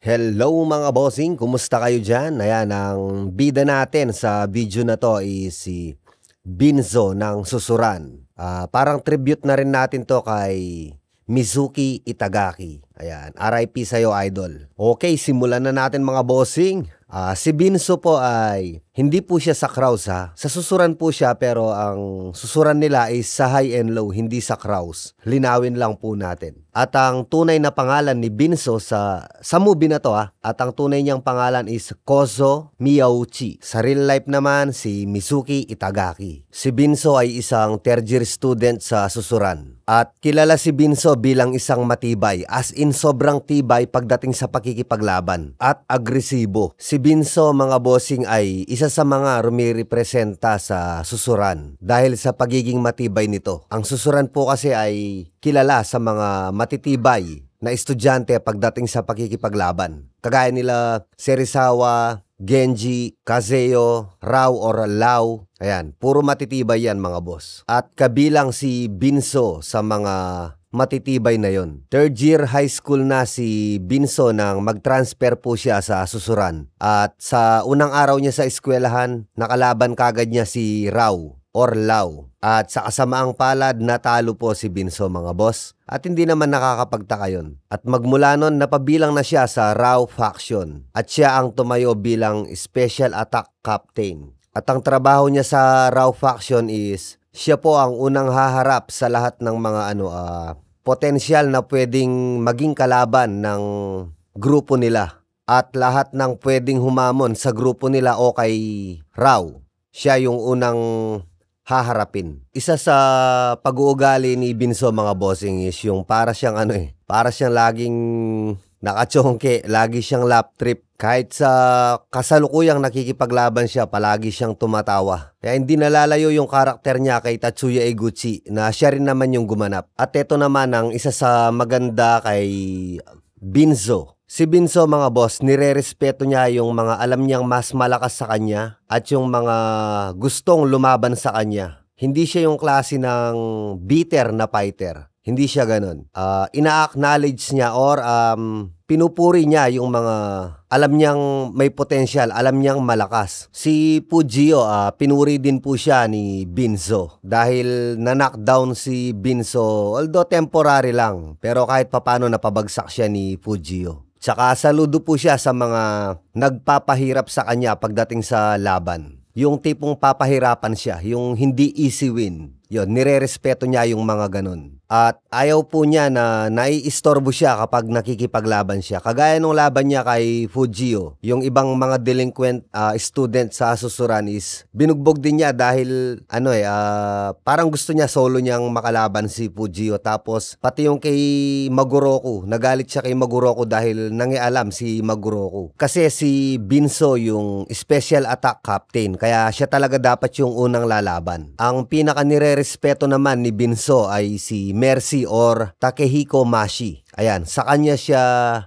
Hello mga bossing, kumusta kayo dyan? Ayan, ang bida natin sa video na to is si Binzo ng Susuran. Parang tribute na rin natin to kay Mizuki Itagaki. Ayan, RIP sa'yo idol. Okay, simulan na natin mga bossing. Si Binzo po ay hindi po siya sa Kraus ha. Sa Susuran po siya pero ang Susuran nila is sa high and low, hindi sa Kraus. Linawin lang po natin. At ang tunay na pangalan ni Binzo sa movie na to at ang tunay niyang pangalan is Kozo Miyauchi. Sa real life naman si Mizuki Itagaki. Si Binzo ay isang third year student sa Susuran. At kilala si Binzo bilang isang matibay, as in sobrang tibay pagdating sa pakikipaglaban at agresibo. Si Binzo mga bossing ay isa sa mga rumirepresenta sa Susuran dahil sa pagiging matibay nito. Ang Susuran po kasi ay kilala sa mga matitibay na estudyante pagdating sa pakikipaglaban. Kagaya nila Serizawa, Genji, Kazuyo, Rao or Lau. Ayan, puro matitibay yan mga boss. At kabilang si Binzo sa mga matitibay na yon. Third year high school na si Binzo nang mag-transfer po siya sa Susuran. At sa unang araw niya sa eskwelahan, nakalaban kagad niya si Rao or Lau. At sa kasamaang palad, natalo po si Binzo mga boss. At hindi naman nakakapagtaka yun. At magmula nun, napabilang na siya sa Rao faction. At siya ang tumayo bilang Special Attack Captain. At ang trabaho niya sa Rao faction is siya po ang unang haharap sa lahat ng mga potensyal na pwedeng maging kalaban ng grupo nila. At lahat ng pwedeng humamon sa grupo nila o kay Rao, siya yung unang haharapin. Isa sa pag-uugali ni Binzo mga bossing is yung para siyang para siyang laging nakachongke, lagi siyang lap trip. Kahit sa kasalukuyang nakikipaglaban siya, palagi siyang tumatawa. Kaya hindi nalalayo yung karakter niya kay Tatsuya Eguchi na siya rin naman yung gumanap. At ito naman ang isa sa maganda kay Binzo. Si Binzo mga boss, nirerespeto niya yung mga alam niyang mas malakas sa kanya at yung mga gustong lumaban sa kanya. Hindi siya yung klase ng bitter na fighter. Hindi siya ganun. Ina-acknowledge niya or pinupuri niya yung mga alam niyang may potensyal, alam niyang malakas. Si Fujio, pinuri din po siya ni Binzo dahil na-knockdown si Binzo, although temporary lang. Pero kahit papano napabagsak siya ni Fujio. Tsaka saludo po siya sa mga nagpapahirap sa kanya pagdating sa laban. Yung tipong papahirapan siya, yung hindi easy win. Yun, nirerespeto niya yung mga ganun. At ayaw po niya na naiistorbo siya kapag nakikipaglaban siya. Kagaya nung laban niya kay Fujio, yung ibang mga delinquent student sa Susuran is binugbog din niya dahil parang gusto niya solo niyang makalaban si Fujio. Tapos pati yung kay Maguroku, nagalit siya kay Maguroku dahil nangialam si Maguroku. Kasi si Binzo yung special attack captain, kaya siya talaga dapat yung unang lalaban. Ang pinaka nirerespeto naman ni Binzo ay si Mercy or Takehiko Mashi. Ayan, sa kanya siya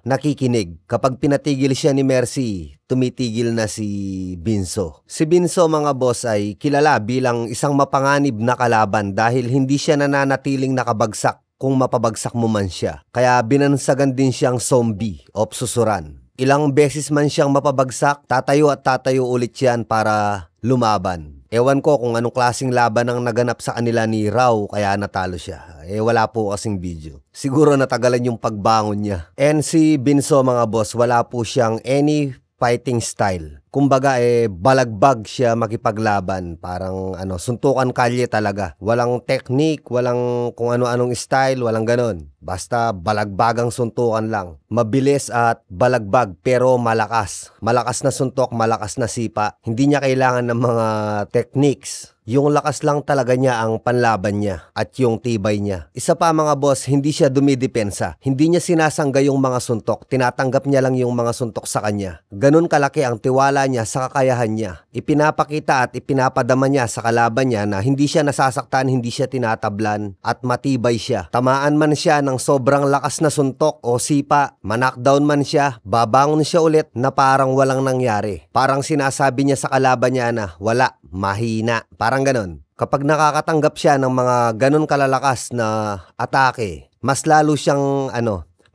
nakikinig. Kapag pinatigil siya ni Mercy, tumitigil na si Binzo. Si Binzo mga boss ay kilala bilang isang mapanganib na kalaban dahil hindi siya nananatiling nakabagsak kung mapabagsak mo man siya. Kaya binansagan din siyang zombie of Susuran. Ilang beses man siyang mapabagsak, tatayo at tatayo ulit yan para lumaban. Ewan ko kung anong klaseng laban ang naganap sa kanila ni Rao kaya natalo siya. Wala po kasing video. Siguro natagalan yung pagbangon niya. And si Binzo mga boss, wala po siyang any fighting style. Kumbaga balagbag siya makipaglaban. Parang suntukan kalye talaga. Walang technique, walang kung ano-anong style, walang ganon. Basta balagbagang suntukan lang. Mabilis at balagbag pero malakas. Malakas na suntok, malakas na sipa. Hindi niya kailangan ng mga techniques. Yung lakas lang talaga niya ang panlaban niya at yung tibay niya. Isa pa mga boss, hindi siya dumidepensa. Hindi niya sinasangga yung mga suntok. Tinatanggap niya lang yung mga suntok sa kanya. Ganun kalaki ang tiwala niya sa kakayahan niya. Ipinapakita at ipinapadama niya sa kalaban niya na hindi siya nasasaktan, hindi siya tinatablan at matibay siya. Tamaan man siya ng sobrang lakas na suntok o sipa, knockdown man siya, babangon siya ulit na parang walang nangyari. Parang sinasabi niya sa kalaban niya na wala, mahina. Parang ganon. Kapag nakakatanggap siya ng mga ganon kalalakas na atake, mas lalo siyang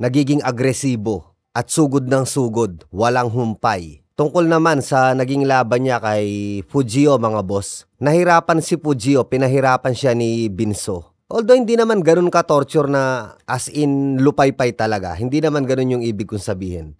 nagiging agresibo. at sugod ng sugod, walang humpay. Tungkol naman sa naging laban niya kay Fujio mga boss, nahirapan si Fujio, pinahirapan siya ni Binzo. Although hindi naman ganun ka-torture na as in lupaypay talaga. Hindi naman ganun yung ibig kong sabihin.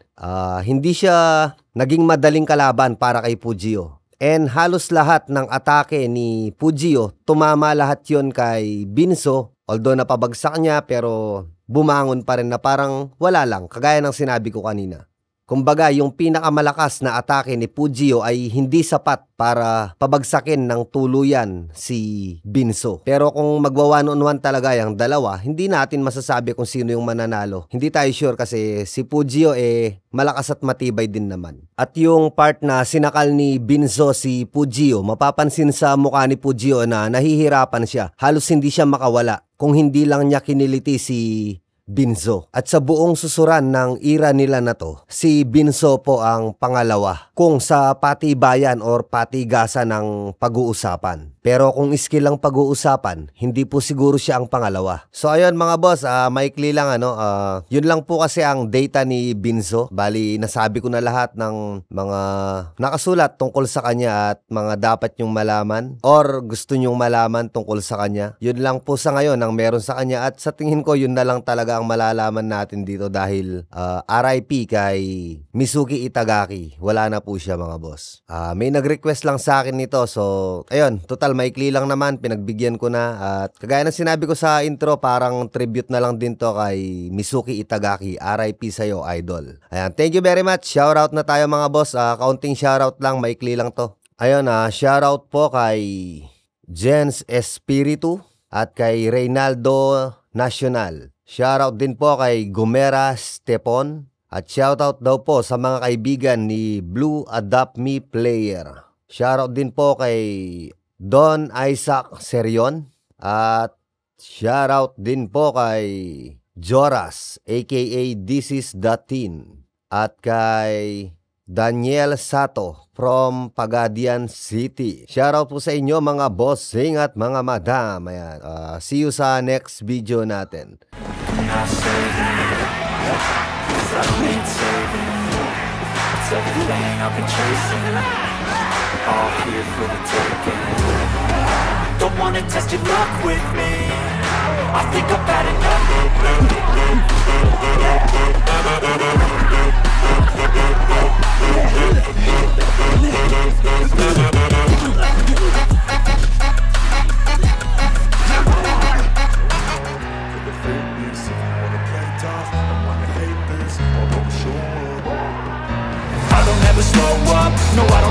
Hindi siya naging madaling kalaban para kay Fujio. And halos lahat ng atake ni Fujio, tumama lahat yon kay Binzo. Although napabagsak niya pero bumangon pa rin na parang wala lang. Kagaya ng sinabi ko kanina. Kumbaga, yung pinakamalakas na atake ni Fujio ay hindi sapat para pabagsakin ng tuluyan si Binzo. Pero kung magwa 1-on-1 talaga yung dalawa, hindi natin masasabi kung sino yung mananalo. Hindi tayo sure kasi si Fujio malakas at matibay din naman. At yung part na sinakal ni Binzo si Fujio, mapapansin sa mukha ni Fujio na nahihirapan siya. Halos hindi siya makawala kung hindi lang niya kiniliti si Binzo. At sa buong susuran ng era nila na to, si Binzo po ang pangalawa kung sa patibayan or patigasan ng pag-uusapan. Pero kung skill ang pag-uusapan, hindi po siguro siya ang pangalawa. So ayun mga boss, maikli lang yun lang po kasi ang data ni Binzo. Bali, nasabi ko na lahat ng mga nakasulat tungkol sa kanya at mga dapat nyong malaman or gusto nyong malaman tungkol sa kanya. Yun lang po sa ngayon ang meron sa kanya at sa tingin ko yun na lang talaga ang malalaman natin dito dahil RIP kay Mizuki Itagaki. Wala na po siya mga boss. May nag-request lang sa akin nito, so ayun, total maikli lang naman, pinagbigyan ko na. At kagaya ng sinabi ko sa intro, parang tribute na lang din to kay Mizuki Itagaki. RIP sa'yo, idol. Ayan, thank you very much. Shoutout na tayo mga boss. Kaunting shoutout lang, maikli lang to. Ayun, shoutout po kay Jens Espiritu at kay Reynaldo Nacional. Shoutout din po kay Gomera Stepon. At shoutout daw po sa mga kaibigan ni Blue Adopt Me Player. Shoutout din po kay Don Isaac Serion. At shoutout din po kay Joras aka This is the Teen. At kay Daniel Sato from Pagadian City. Shoutout po sa inyo mga bossing at mga madam. Ayan. See you sa next video natin. Everything I've been chasing, all here for the taking. Don't wanna test your luck with me, I think I've had enough. Slow up, no I don't